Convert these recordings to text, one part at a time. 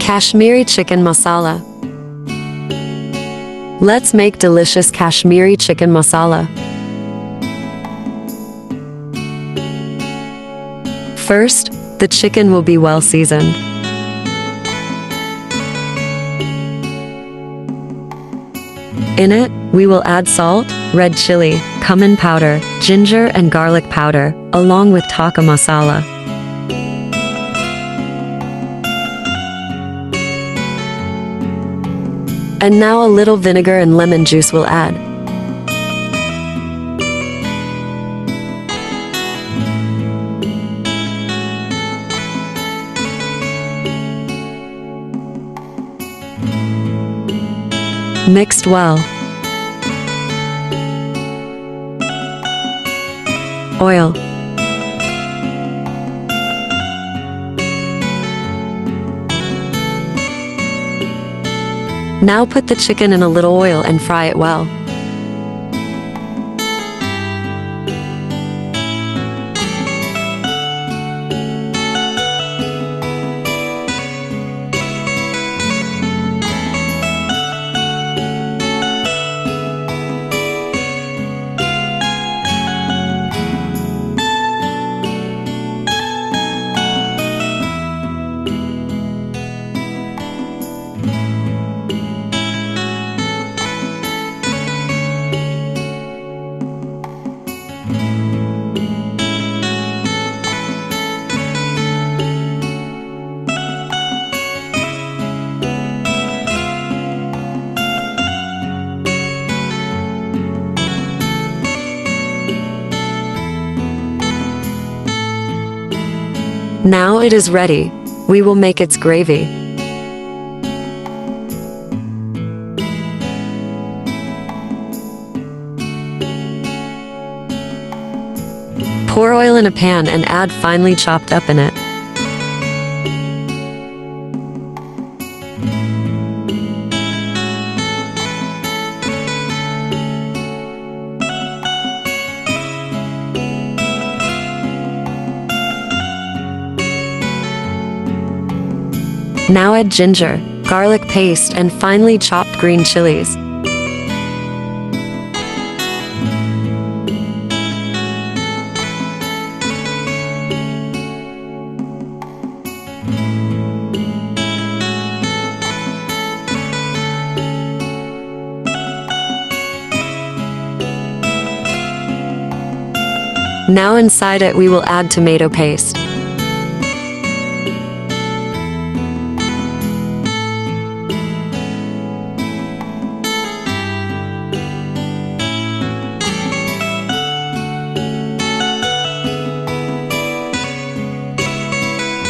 Kashmiri chicken masala. Let's make delicious Kashmiri chicken masala. First, the chicken will be well seasoned. In it, we will add salt, red chili, cumin powder, ginger and garlic powder, along with taka masala. And now a little vinegar and lemon juice will add. Mixed well. Oil. Now put the chicken in a little oil and fry it well. Now it is ready. We will make its gravy. Pour oil in a pan and add finely chopped up in it. Now add ginger, garlic paste, and finely chopped green chilies. Now inside it we will add tomato paste.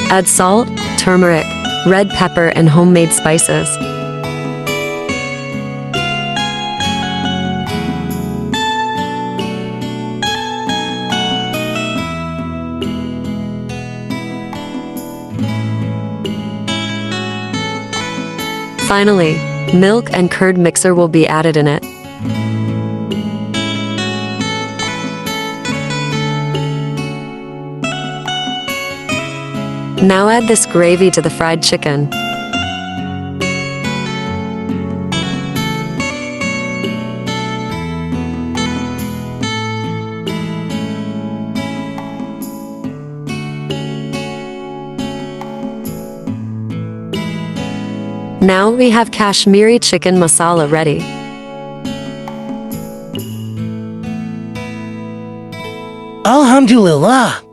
Add salt, turmeric, red pepper, and homemade spices. Finally, milk and curd mixer will be added in it. Now add this gravy to the fried chicken. Now we have Kashmiri chicken masala ready. Alhamdulillah.